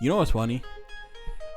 You know what's funny?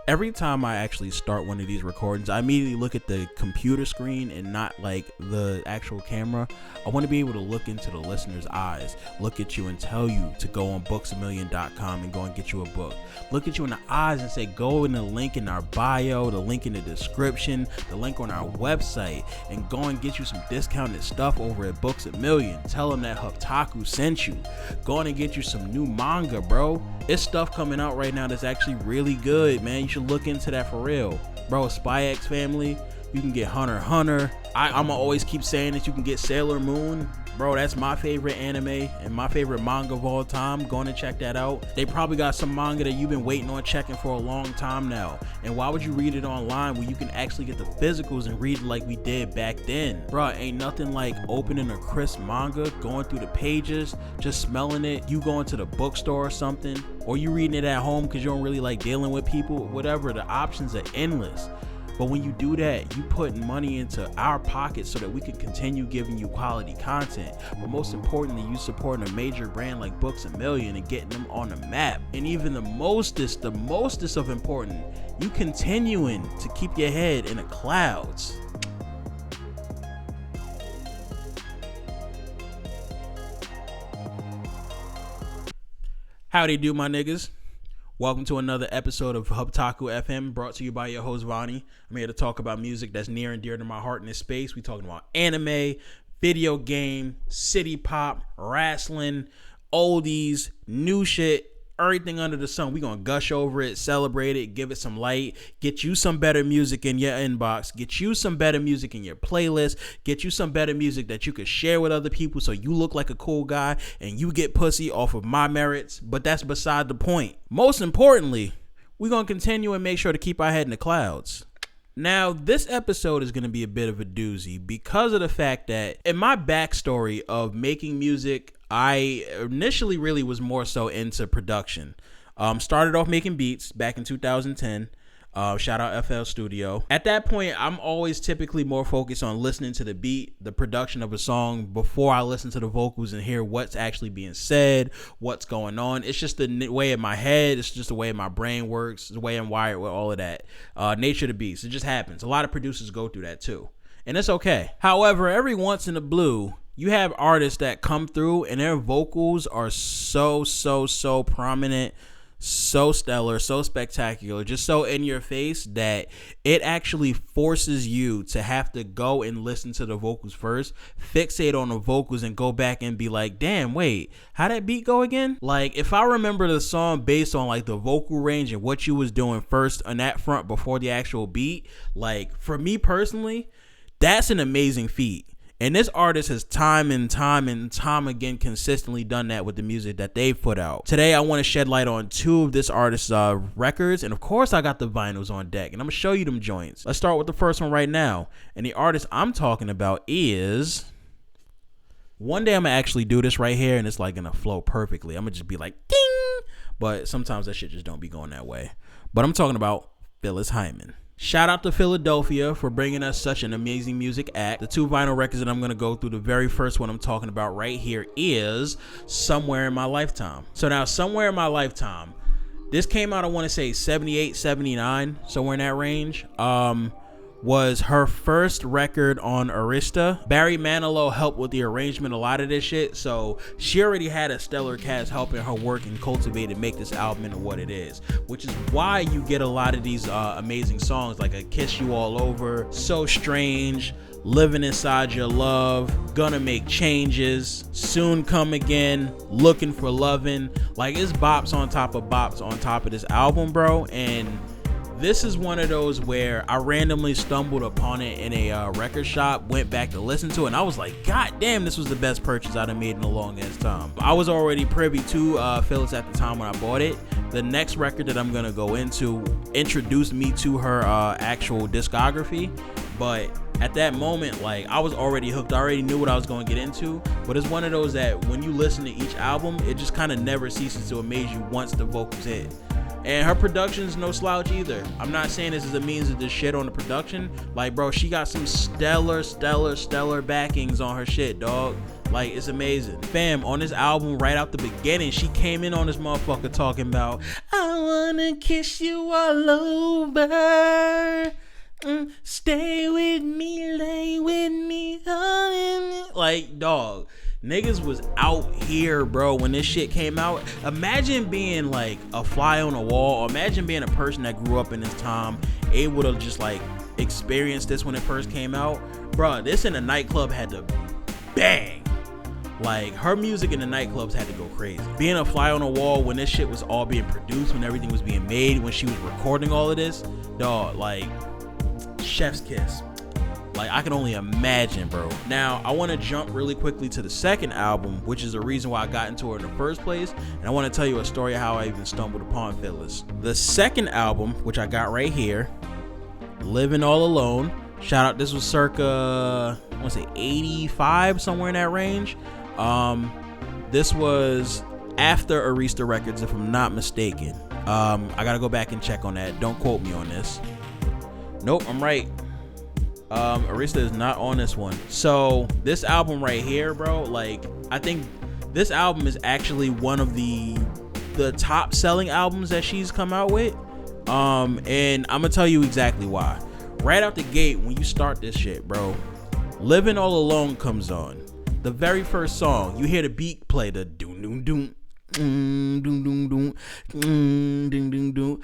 Every time I actually start one of these recordings, I immediately look at the computer screen and not like the actual camera. I want to be able to look into the listener's eyes, look at you and tell you to go on booksamillion.com and go and get you a book. Look at you in the eyes and say, go in the link in our bio, the link in the description, the link on our website, and go and get you some discounted stuff over at Books A Million. Tell them that Hubtaku sent you. Go on and get you some new manga, bro. It's stuff coming out right now that's actually really good, man. You should look into that for real, bro. Spy X Family, you can get Hunter x Hunter. I'ma always keep saying that you can get Sailor Moon, bro. That's my favorite anime and my favorite manga of all time. Go on and check that out. They probably got some manga that you've been waiting on checking for a long time now, and why would you read it online when you can actually get the physicals and read it like we did back then? Bro, ain't nothing like opening a crisp manga, going through the pages, just smelling it, you going to the bookstore or something, or you reading it at home because you don't really like dealing with people. Whatever, the options are endless. But when you do that, you putting money into our pockets so that we can continue giving you quality content. But most importantly, you supporting a major brand like Books A Million and getting them on the map. And even the mostest of important, you continuing to keep your head in the clouds. Howdy do, my niggas. Welcome to another episode of Hubtaku FM, brought to you by your host Vonnie. I'm here to talk about music that's near and dear to my heart in this space. We talking about anime, video game, city pop, wrestling, oldies, new shit, everything under the sun. We gonna gush over it, celebrate it, give it some light, get you some better music in your inbox, get you some better music in your playlist, get you some better music that you could share with other people so you look like a cool guy and you get pussy off of my merits. But that's beside the point. Most importantly, we're gonna continue and make sure to keep our head in the clouds. Now, this episode is going to be a bit of a doozy because of the fact that in my backstory of making music, I initially really was more so into production. Started off making beats back in 2010. Shout out FL Studio. At that point, I'm always typically more focused on listening to the beat, the production of a song before I listen to the vocals and hear what's actually being said, what's going on. It's just the way in my head. It's just the way my brain works. It's the way I'm wired with all of that. Nature of the beast. It just happens. A lot of producers go through that too. And it's okay. However, every once in a blue, you have artists that come through and their vocals are so prominent, so stellar, so spectacular, just so in your face that it actually forces you to have to go and listen to the vocals first, fixate on the vocals and go back and be like, damn, wait, how that beat go again? Like, if I remember the song based on like the vocal range and what you was doing first on that front before the actual beat, like for me personally, that's an amazing feat. And this artist has time and time again consistently done that with the music that they've put out. Today, I want to shed light on two of this artist's records. And of course, I got the vinyls on deck. And I'm going to show you them joints. Let's start with the first one right now. And the artist I'm talking about is... One day, I'm going to actually do this right here. And it's like going to flow perfectly. I'm going to just be like, ding! But sometimes that shit just don't be going that way. But I'm talking about Phyllis Hyman. Shout out to Philadelphia for bringing us such an amazing music act. The two vinyl records that I'm going to go through, the very first one I'm talking about right here is Somewhere in My Lifetime. So now, Somewhere in My Lifetime, this came out, I want to say 78, 79, somewhere in that range. Was her first record on Arista. Barry Manilow helped with the arrangement, a lot of this shit, so she already had a stellar cast helping her work and cultivate and make this album into what it is, which is why you get a lot of these amazing songs like I Kiss You All Over, So Strange, Living Inside Your Love, Gonna Make Changes, Soon Come Again, Looking for Lovin'. Like, it's bops on top of this album, bro. And this is one of those where I randomly stumbled upon it in a record shop, went back to listen to it, and I was like, God damn, this was the best purchase I'd have made in a long ass time. I was already privy to Phyllis at the time when I bought it. The next record that I'm going to go into introduced me to her actual discography, but at that moment, like, I was already hooked. I already knew what I was going to get into, but it's one of those that when you listen to each album, it just kind of never ceases to amaze you once the vocals hit. And her production's no slouch either. I'm not saying this is a means of this shit on the production. Like, bro, she got some stellar backings on her shit, dog. Like, it's amazing. Fam, on this album, right out the beginning, she came in on this motherfucker talking about, I wanna kiss you all over. Stay with me, lay with me, like, dog. Niggas was out here, bro, when this shit came out. Imagine being like a fly on the wall, or imagine being a person that grew up in this time, able to just like experience this when it first came out. Bro, this in a nightclub had to bang. Like, her music in the nightclubs had to go crazy. Being a fly on the wall when this shit was all being produced, when everything was being made, when she was recording all of this, dog, like, chef's kiss. Like, I can only imagine, bro. Now, I want to jump really quickly to the second album, which is the reason why I got into it in the first place. And I want to tell you a story of how I even stumbled upon Phyllis. The second album, which I got right here, Living All Alone. Shout out, this was circa, I want to say 85, somewhere in that range. This was after Arista Records, if I'm not mistaken. I got to go back and check on that. Don't quote me on this. Nope, I'm right. Arista is not on this one. So this album right here, bro, like, I think this album is actually one of the top selling albums that she's come out with. And I'm gonna tell you exactly why. Right out the gate, when you start this shit, bro, Living All Alone comes on. The very first song, you hear the beat play, the doom doom doom doom doom doom doom doom doom.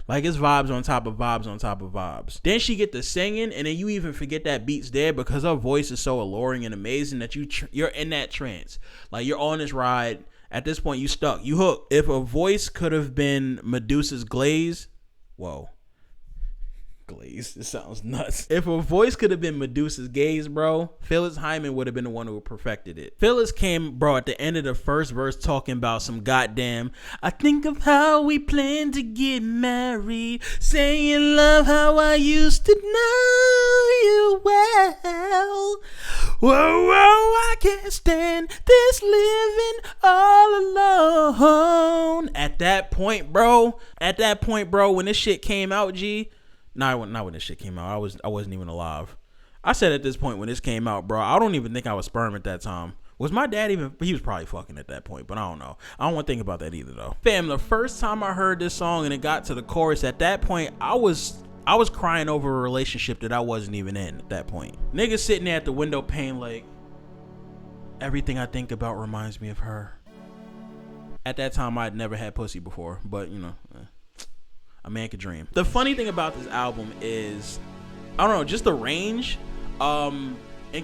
Like, it's vibes on top of vibes on top of vibes. Then she get to singing, and then you even forget that beat's there because her voice is so alluring and amazing that you're in that trance. Like, you're on this ride. At this point, you stuck. You hooked. If a voice could have been Medusa's glaze, whoa. Glaze, it sounds nuts. If a voice could have been Medusa's gaze, bro, Phyllis Hyman would have been the one who perfected it. Phyllis came, bro, at the end of the first verse talking about some goddamn, I think of how we plan to get married, saying love how I used to know you well. Whoa, whoa, I can't stand this living all alone. At that point, bro, when this shit came out, G, not when this shit came out. I wasn't even alive. I said at this point when this came out, bro, I don't even think I was sperm at that time. Was my dad even? He was probably fucking at that point, but I don't know. I don't want to think about that either, though. Fam, the first time I heard this song and it got to the chorus, at that point, I was crying over a relationship that I wasn't even in at that point. Niggas sitting there at the window pane like, everything I think about reminds me of her. At that time, I'd never had pussy before, but, you know, a man could dream. The funny thing about this album is, I don't know, just the range. In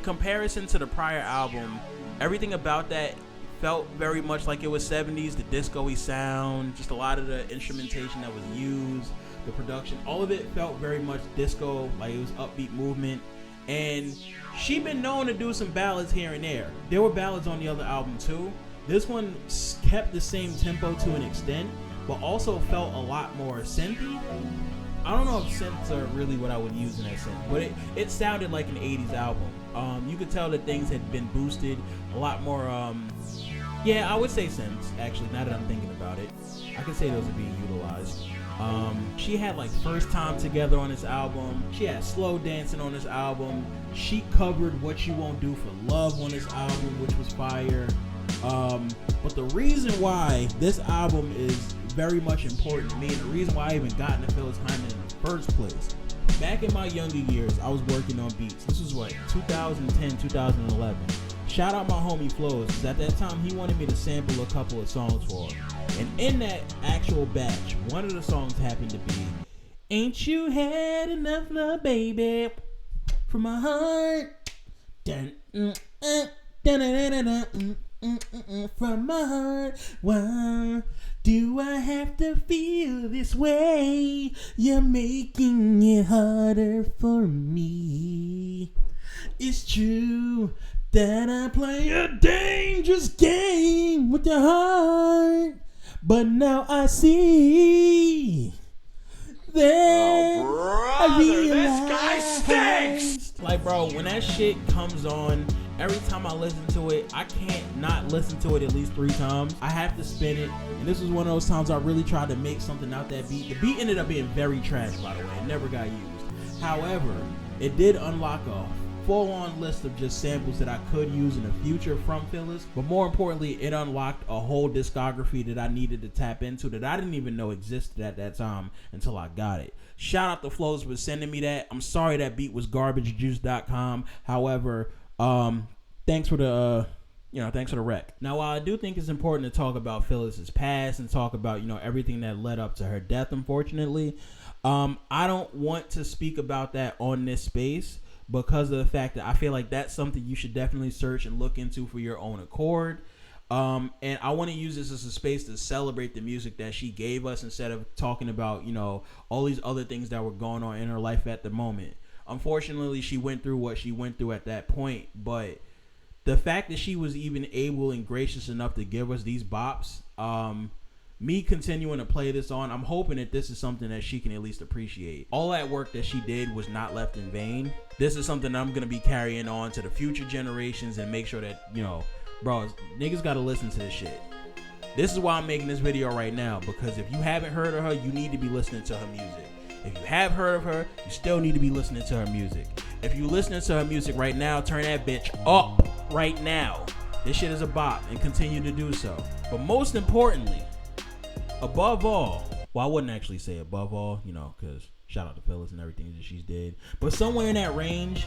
comparison to the prior album, everything about that felt very much like it was 70s, the disco-y sound, just a lot of the instrumentation that was used, the production, all of it felt very much disco, like it was upbeat movement. And she been known to do some ballads here and there. There were ballads on the other album too. This one kept the same tempo to an extent, but also felt a lot more synthy. I don't know if synths are really what I would use in that sense, but it sounded like an 80s album. You could tell that things had been boosted a lot more. Yeah, I would say synths, actually, now that I'm thinking about it. I could say those are being utilized. She had like First Time Together on this album. She had Slow Dancing on this album. She covered What You Won't Do for Love on this album, which was fire. But the reason why this album is very much important to me, and the reason why I even got into Phyllis Hyman in the first place, back in my younger years, I was working on beats. This was what, 2010, 2011. Shout out my homie Flows, because at that time he wanted me to sample a couple of songs for him. And in that actual batch, one of the songs happened to be Ain't You Had Enough Love, Baby, from my heart. Dun, dun, dun, dun, dun, dun, from my heart. Why do I have to feel this way? You're making it harder for me. It's true that I play a dangerous game with your heart, but now I see that I realize this guy stinks. Like, bro, when that shit comes on, every time I listen to it, I can't not listen to it at least 3 times. I have to spin it. And this was one of those times I really tried to make something out that beat. The beat ended up being very trash, by the way. It never got used. However, It did unlock a full-on list of just samples that I could use in the future from Phyllis, but more importantly, it unlocked a whole discography that I needed to tap into that I didn't even know existed at that time until I got it. Shout out to Phyllis for sending me that. I'm sorry that beat was garbagejuice.com. However, thanks for the thanks for the rec. Now, while I do think it's important to talk about Phyllis's past and talk about, everything that led up to her death, unfortunately, I don't want to speak about that on this space because of the fact that I feel like that's something you should definitely search and look into for your own accord. And I want to use this as a space to celebrate the music that she gave us instead of talking about, all these other things that were going on in her life at the moment. Unfortunately, she went through what she went through at that point, but the fact that she was even able and gracious enough to give us these bops, me continuing to play this on, I'm hoping that this is something that she can at least appreciate. All that work that she did was not left in vain. This is something I'm going to be carrying on to the future generations and make sure that, bro, niggas got to listen to this shit. This is why I'm making this video right now, because if you haven't heard of her, you need to be listening to her music. If you have heard of her, you still need to be listening to her music. If you're listening to her music right now, turn that bitch up right now. This shit is a bop and continue to do so. But most importantly, above all, well, I wouldn't actually say above all, because shout out to Phyllis and everything that she's did. But somewhere in that range,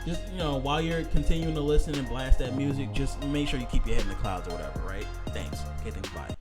just, while you're continuing to listen and blast that music, just make sure you keep your head in the clouds or whatever, right? Thanks. Okay, thanks, bye.